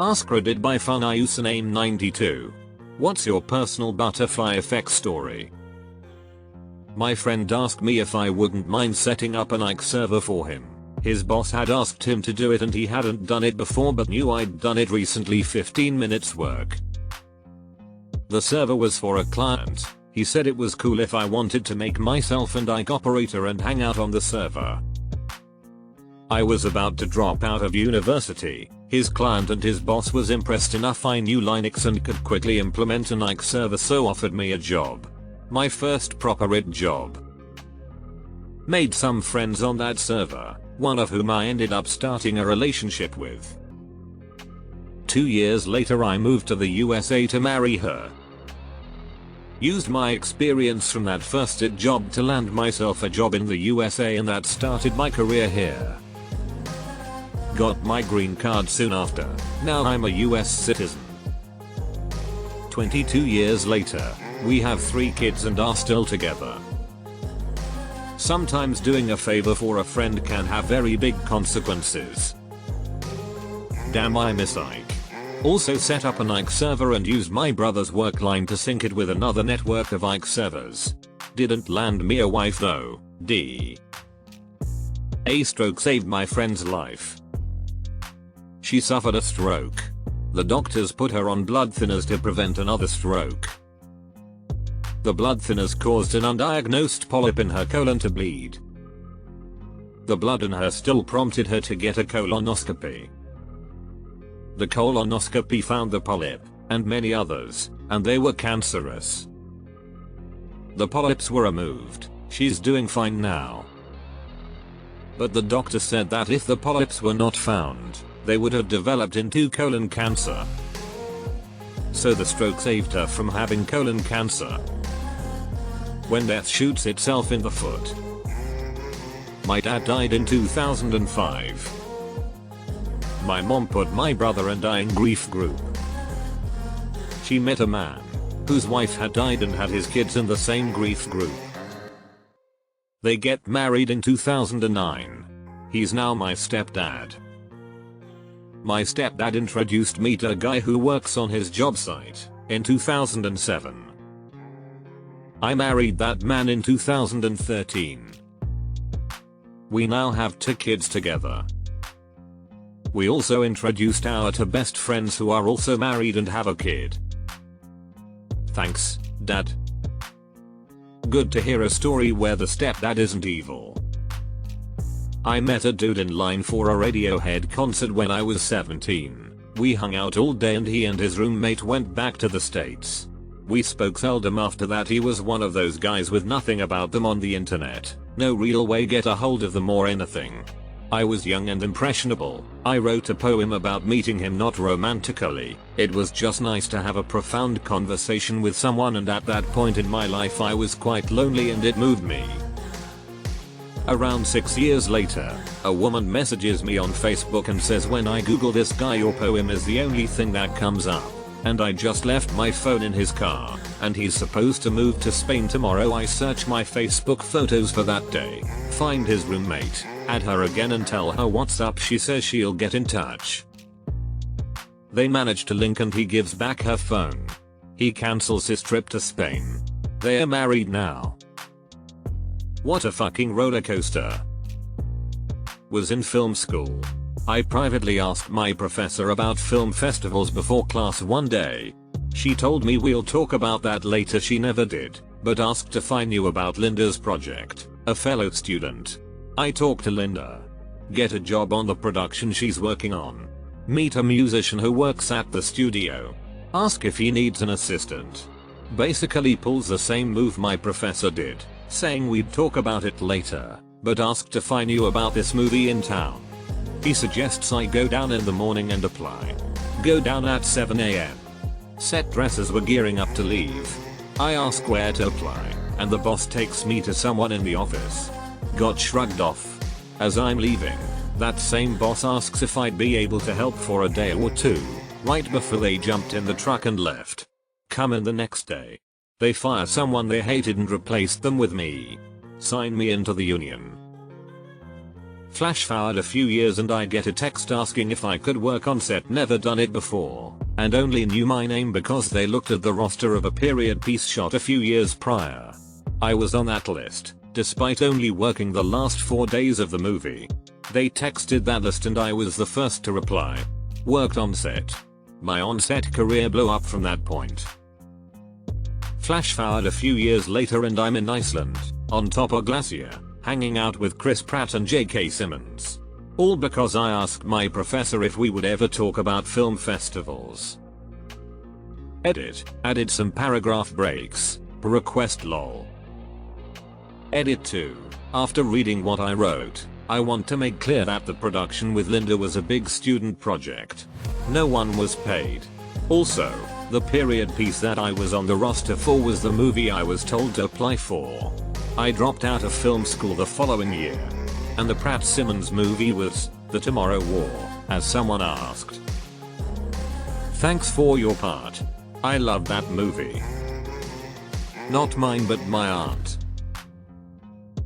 Askreddit by FunUsername92. What's your personal butterfly effect story? My friend asked me if I wouldn't mind setting up a Nike server for him. His boss had asked him to do it and he hadn't done it before but knew I'd done it recently. 15 minutes work. The server was for a client. He said it was cool if I wanted to make myself an Nike operator and hang out on the server. I was about to drop out of university. His client and his boss was impressed enough I knew Linux and could quickly implement a Nike server, so offered me a job. My first proper IT job. Made some friends on that server, one of whom I ended up starting a relationship with. 2 years later I moved to the USA to marry her. Used my experience from that first IT job to land myself a job in the USA and that started my career here. Got my green card soon after. Now I'm a US citizen. 22 years later, we have 3 kids and are still together. Sometimes doing a favor for a friend can have very big consequences. Damn, I miss Ike. Also set up a Nike server and used my brother's work line to sync it with another network of Ike servers. Didn't land me a wife though. A stroke saved my friend's life. She suffered a stroke. The doctors put her on blood thinners to prevent another stroke. The blood thinners caused an undiagnosed polyp in her colon to bleed. The blood in her still prompted her to get a colonoscopy. The colonoscopy found the polyp, and many others, and they were cancerous. The polyps were removed. She's doing fine now. But the doctor said that if the polyps were not found, they would have developed into colon cancer. So the stroke saved her from having colon cancer. When death shoots itself in the foot. My dad died in 2005. My mom put my brother and I in grief group. She met a man whose wife had died and had his kids in the same grief group. They get married in 2009. He's now my stepdad. My stepdad introduced me to a guy who works on his job site in 2007. I married that man in 2013. We now have 2 kids together. We also introduced our 2 best friends who are also married and have a kid. Thanks, Dad. Good to hear a story where the stepdad isn't evil. I met a dude in line for a Radiohead concert when I was 17. We hung out all day and he and his roommate went back to the States. We spoke seldom after that. He was one of those guys with nothing about them on the internet, no real way get a hold of them or anything. I was young and impressionable. I wrote a poem about meeting him, not romantically. It was just nice to have a profound conversation with someone, and at that point in my life I was quite lonely and it moved me. Around 6 years later, a woman messages me on Facebook and says, when I Google this guy your poem is the only thing that comes up. And I just left my phone in his car, and he's supposed to move to Spain tomorrow. I search my Facebook photos for that day, find his roommate, add her again and tell her what's up. She says she'll get in touch. They manage to link and he gives back her phone. He cancels his trip to Spain. They are married now. What a fucking roller coaster. Was in film school. I privately asked my professor about film festivals before class one day. She told me we'll talk about that later. She never did, but asked if I knew about Linda's project, a fellow student. I talk to Linda. Get a job on the production she's working on. Meet a musician who works at the studio. Ask if he needs an assistant. Basically pulls the same move my professor did, saying we'd talk about it later, but asked if I knew about this movie in town. He suggests I go down in the morning and apply. Go down at 7 AM. Set dressers were gearing up to leave. I ask where to apply, and the boss takes me to someone in the office. Got shrugged off. As I'm leaving, that same boss asks if I'd be able to help for a day or 2, right before they jumped in the truck and left. Come in the next day. They fire someone they hated and replaced them with me. Sign me into the union. Flash forward a few years and I get a text asking if I could work on set, never done it before, and only knew my name because they looked at the roster of a period piece shot a few years prior. I was on that list, despite only working the last 4 days of the movie. They texted that list and I was the first to reply. Worked on set. My on-set career blew up from that point. Flash forward a few years later and I'm in Iceland, on top of glacier, hanging out with Chris Pratt and J.K. Simmons. All because I asked my professor if we would ever talk about film festivals. Edit, added some paragraph breaks, per request lol. Edit 2. After reading what I wrote, I want to make clear that the production with Linda was a big student project. No one was paid. Also, the period piece that I was on the roster for was the movie I was told to apply for. I dropped out of film school the following year. And the Pratt Simmons movie was The Tomorrow War, as someone asked. Thanks for your part. I love that movie. Not mine but my aunt.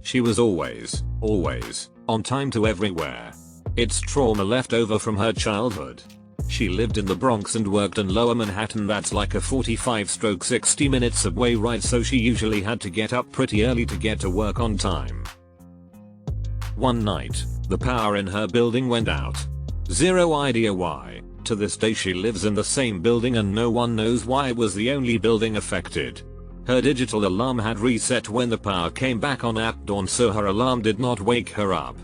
She was always on time to everywhere. It's trauma left over from her childhood. She lived in the Bronx and worked in Lower Manhattan, that's like a 45-60 minute subway ride, so she usually had to get up pretty early to get to work on time. One night, the power in her building went out. Zero idea why. To this day she lives in the same building and no one knows why it was the only building affected. Her digital alarm had reset when the power came back on at dawn, so her alarm did not wake her up.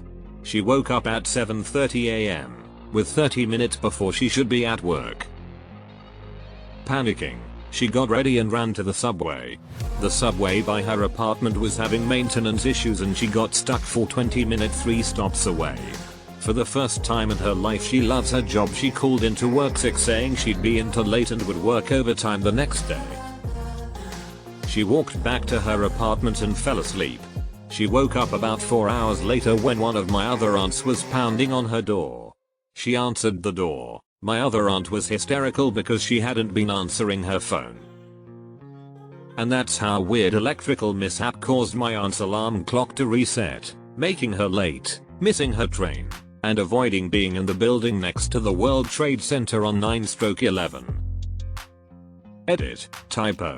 She woke up at 7:30 AM. with 30 minutes before she should be at work. Panicking, she got ready and ran to the subway. The subway by her apartment was having maintenance issues and she got stuck for 20 minutes 3 stops away. For the first time in her life she loves her job. She called into work sick saying she'd be in too late and would work overtime the next day. She walked back to her apartment and fell asleep. She woke up about 4 hours later when one of my other aunts was pounding on her door. She answered the door. My other aunt was hysterical because she hadn't been answering her phone. And that's how weird electrical mishap caused my aunt's alarm clock to reset, making her late, missing her train, and avoiding being in the building next to the World Trade Center on 9/11. Edit, typo.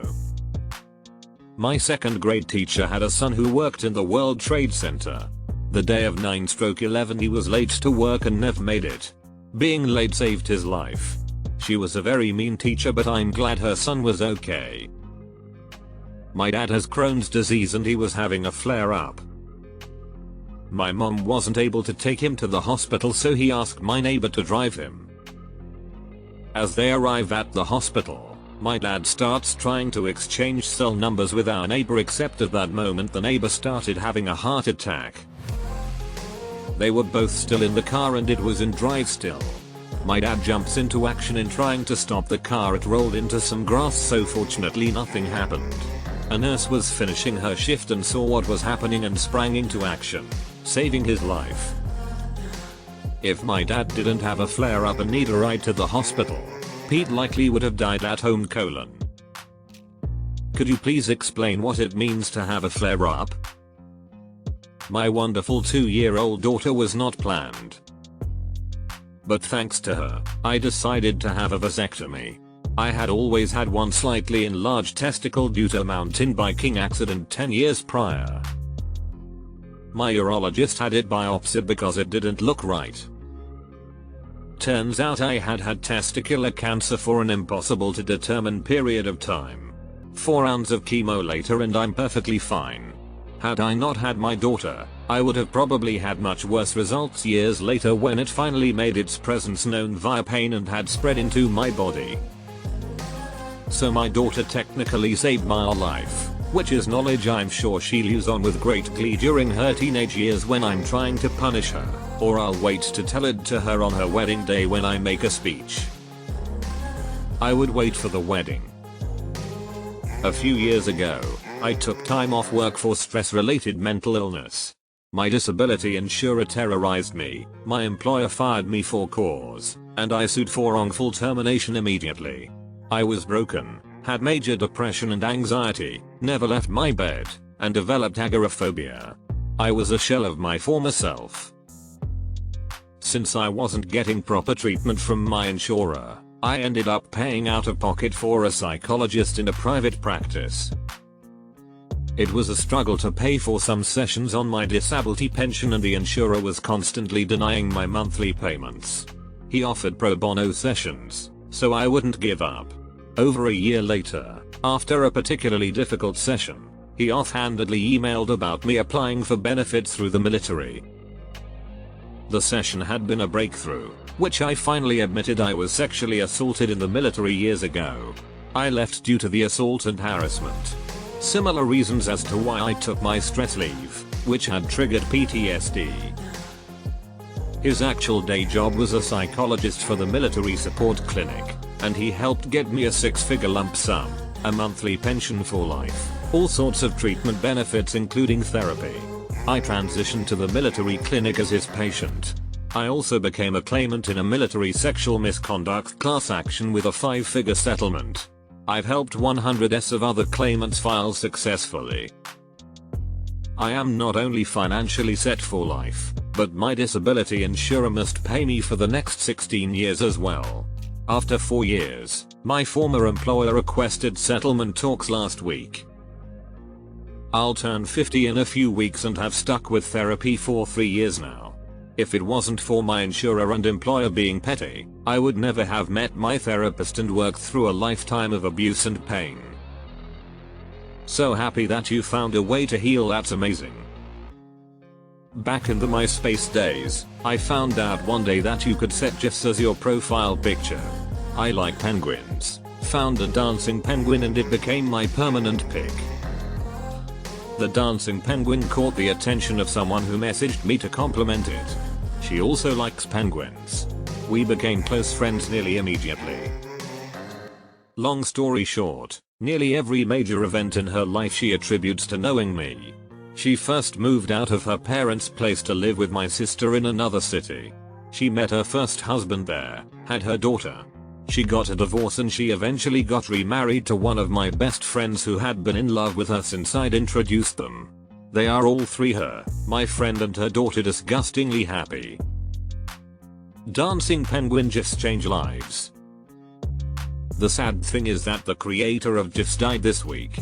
My second grade teacher had a son who worked in the World Trade Center. The day of 9/11 he was late to work and never made it. Being late saved his life. She was a very mean teacher, but I'm glad her son was okay. My dad has Crohn's disease and he was having a flare-up. My mom wasn't able to take him to the hospital, so he asked my neighbor to drive him. As they arrive at the hospital, my dad starts trying to exchange cell numbers with our neighbor, except at that moment the neighbor started having a heart attack. They were both still in the car and it was in drive still. My dad jumps into action in trying to stop the car. It rolled into some grass, so fortunately nothing happened. A nurse was finishing her shift and saw what was happening and sprang into action, saving his life. If my dad didn't have a flare-up and need a ride to the hospital, Pete likely would have died at home. Could you please explain what it means to have a flare-up? My wonderful 2-year-old daughter was not planned. But thanks to her, I decided to have a vasectomy. I had always had one slightly enlarged testicle due to a mountain biking accident 10 years prior. My urologist had it biopsied because it didn't look right. Turns out I had had testicular cancer for an impossible to determine period of time. 4 rounds of chemo later and I'm perfectly fine. Had I not had my daughter, I would have probably had much worse results years later when it finally made its presence known via pain and had spread into my body. So my daughter technically saved my life, which is knowledge I'm sure she'll use on with great glee during her teenage years when I'm trying to punish her, or I'll wait to tell it to her on her wedding day when I make a speech. I would wait for the wedding. A few years ago, I took time off work for stress-related mental illness. My disability insurer terrorized me, my employer fired me for cause, and I sued for wrongful termination immediately. I was broken, had major depression and anxiety, never left my bed, and developed agoraphobia. I was a shell of my former self. Since I wasn't getting proper treatment from my insurer, I ended up paying out of pocket for a psychologist in a private practice. It was a struggle to pay for some sessions on my disability pension, and the insurer was constantly denying my monthly payments. He offered pro bono sessions, so I wouldn't give up. Over a year later, after a particularly difficult session, he offhandedly emailed about me applying for benefits through the military. The session had been a breakthrough, which I finally admitted I was sexually assaulted in the military years ago. I left due to the assault and harassment. Similar reasons as to why I took my stress leave, which had triggered PTSD. His actual day job was a psychologist for the military support clinic, and he helped get me a 6-figure lump sum, a monthly pension for life, all sorts of treatment benefits including therapy. I transitioned to the military clinic as his patient. I also became a claimant in a military sexual misconduct class action with a 5-figure settlement. I've helped 100s of other claimants file successfully. I am not only financially set for life, but my disability insurer must pay me for the next 16 years as well. After 4 years, my former employer requested settlement talks last week. I'll turn 50 in a few weeks and have stuck with therapy for 3 years now. If it wasn't for my insurer and employer being petty, I would never have met my therapist and worked through a lifetime of abuse and pain. So happy that you found a way to heal, that's amazing. Back in the MySpace days, I found out one day that you could set GIFs as your profile picture. I like penguins, found a dancing penguin and it became my permanent pic. The dancing penguin caught the attention of someone who messaged me to compliment it. She also likes penguins. We became close friends nearly immediately. Long story short, nearly every major event in her life she attributes to knowing me. She first moved out of her parents' place to live with my sister in another city. She met her first husband there, had her daughter. She got a divorce and she eventually got remarried to one of my best friends who had been in love with her since I'd introduced them. They are all three, her, my friend and her daughter, disgustingly happy. Dancing penguin GIFs change lives. The sad thing is that the creator of GIFs died this week.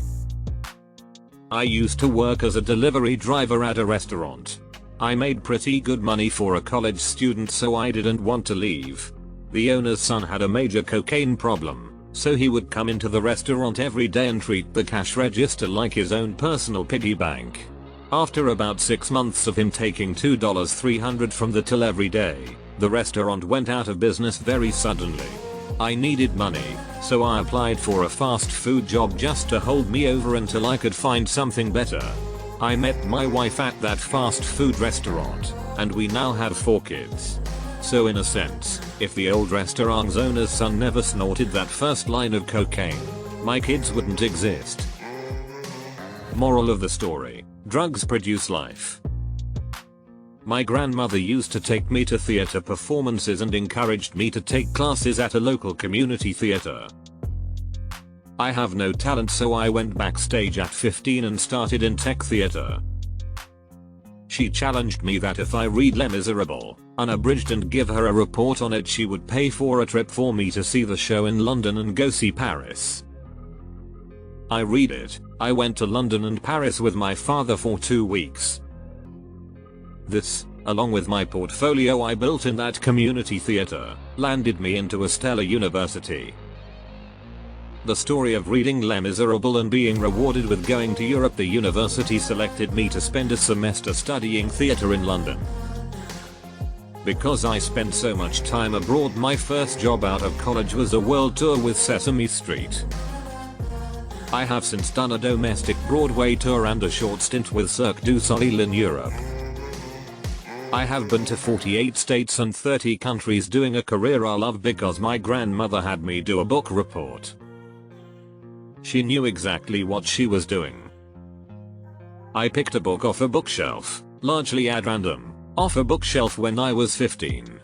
I used to work as a delivery driver at a restaurant. I made pretty good money for a college student, so I didn't want to leave. The owner's son had a major cocaine problem, so he would come into the restaurant every day and treat the cash register like his own personal piggy bank. After about 6 months of him taking $2.300 from the till every day, the restaurant went out of business very suddenly. I needed money, so I applied for a fast food job just to hold me over until I could find something better. I met my wife at that fast food restaurant, and we now have 4 kids. So in a sense, if the old restaurant's owner's son never snorted that first line of cocaine, my kids wouldn't exist. Moral of the story: drugs produce life. My grandmother used to take me to theater performances and encouraged me to take classes at a local community theater. I have no talent, so I went backstage at 15 and started in tech theater. She challenged me that if I read Les Miserables, unabridged, and give her a report on it, she would pay for a trip for me to see the show in London and go see Paris. I read it. I went to London and Paris with my father for 2 weeks. This, along with my portfolio I built in that community theater, landed me into a stellar university. The story of reading Les Miserables and being rewarded with going to Europe, the university selected me to spend a semester studying theater in London. Because I spent so much time abroad, my first job out of college was a world tour with Sesame Street. I have since done a domestic Broadway tour and a short stint with Cirque du Soleil in Europe. I have been to 48 states and 30 countries doing a career I love because my grandmother had me do a book report. She knew exactly what she was doing. I picked a book off a bookshelf, largely at random, off a bookshelf when I was 15.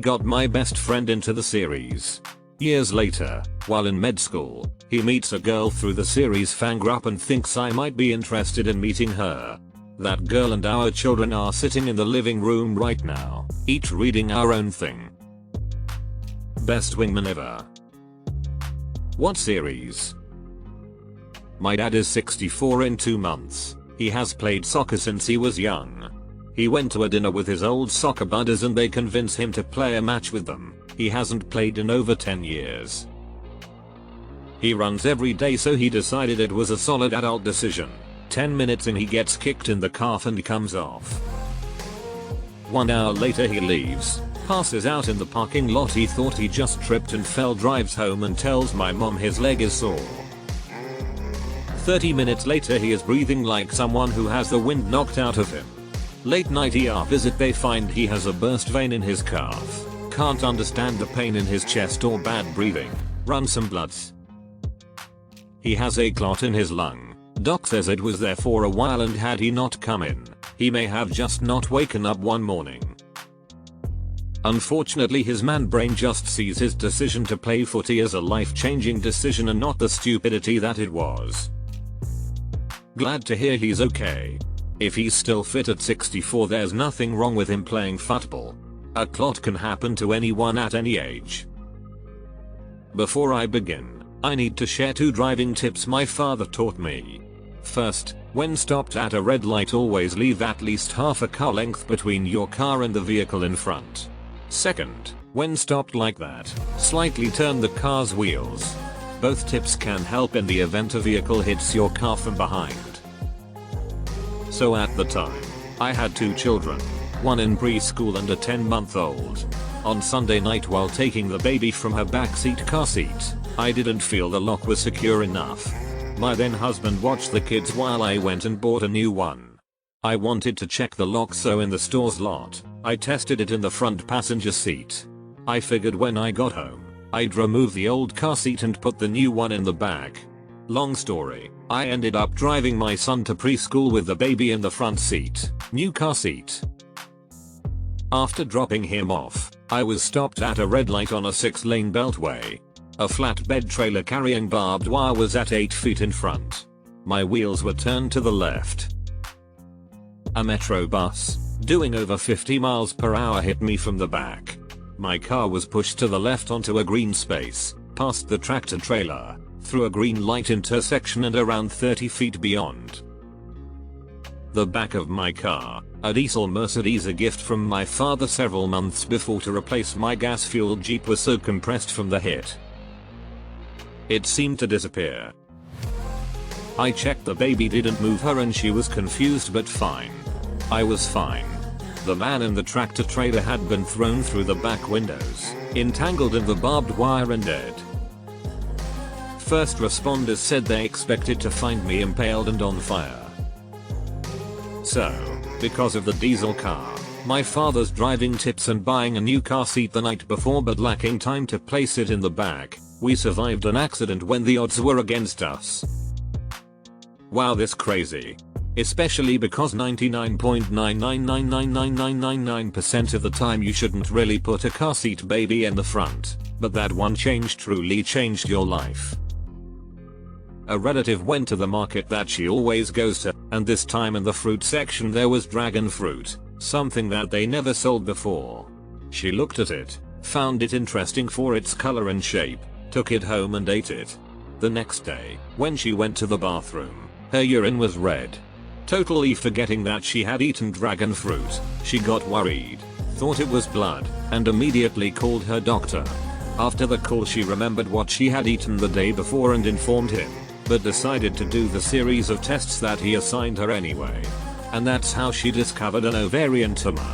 Got my best friend into the series. Years later, while in med school, he meets a girl through the series Fangrupp and thinks I might be interested in meeting her. That girl and our children are sitting in the living room right now, each reading our own thing. Best wingman ever. What series? My dad is 64 in 2 months. He has played soccer since he was young. He went to a dinner with his old soccer buddies and they convinced him to play a match with them. He hasn't played in over 10 years. He runs every day, so he decided it was a solid adult decision. 10 minutes in he gets kicked in the calf and comes off. 1 hour later he leaves, passes out in the parking lot. He thought he just tripped and fell, drives home and tells my mom his leg is sore. 30 minutes later he is breathing like someone who has the wind knocked out of him. Late night ER visit, they find he has a burst vein in his calf. Can't understand the pain in his chest or bad breathing. Run some bloods. He has a clot in his lung. Doc says it was there for a while, and had he not come in, he may have just not waken up one morning. Unfortunately, his man brain just sees his decision to play footy as a life-changing decision and not the stupidity that it was. Glad to hear he's okay. If he's still fit at 64, there's nothing wrong with him playing football. A clot can happen to anyone at any age. Before I begin, I need to share 2 driving tips my father taught me. First, when stopped at a red light, always leave at least half a car length between your car and the vehicle in front. Second, when stopped like that, slightly turn the car's wheels. Both tips can help in the event a vehicle hits your car from behind. So at the time, I had 2 children, one in preschool and a 10-month-old. On Sunday night, while taking the baby from her backseat car seat, I didn't feel the lock was secure enough. My then husband watched the kids while I went and bought a new one. I wanted to check the lock, so in the store's lot, I tested it in the front passenger seat. I figured when I got home, I'd remove the old car seat and put the new one in the back. Long story, I ended up driving my son to preschool with the baby in the front seat, new car seat. After dropping him off, I was stopped at a red light on a 6-lane beltway. A flatbed trailer carrying barbed wire was at 8 feet in front. My wheels were turned to the left. A metro bus, doing over 50 miles per hour, hit me from the back. My car was pushed to the left onto a green space, past the tractor trailer, through a green light intersection and around 30 feet beyond. The back of my car, a diesel Mercedes, a gift from my father several months before to replace my gas-fueled Jeep, was so compressed from the hit, it seemed to disappear. I checked, the baby didn't move her and she was confused but fine. I was fine. The man in the tractor trailer had been thrown through the back windows, entangled in the barbed wire and dead. First responders said they expected to find me impaled and on fire. So, because of the diesel car, my father's driving tips and buying a new car seat the night before but lacking time to place it in the back, we survived an accident when the odds were against us. Wow, this crazy. Especially because 99.9999999% of the time you shouldn't really put a car seat baby in the front, but that one change truly changed your life. A relative went to the market that she always goes to, and this time in the fruit section there was dragon fruit, something that they never sold before. She looked at it, found it interesting for its color and shape, took it home and ate it. The next day, when she went to the bathroom, her urine was red. Totally forgetting that she had eaten dragon fruit, she got worried, thought it was blood, and immediately called her doctor. After the call she remembered what she had eaten the day before and informed him, but decided to do the series of tests that he assigned her anyway. And that's how she discovered an ovarian tumor.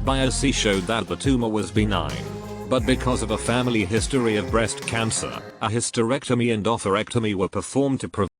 Biopsy showed that the tumor was benign, but because of a family history of breast cancer, a hysterectomy and oophorectomy were performed to prevent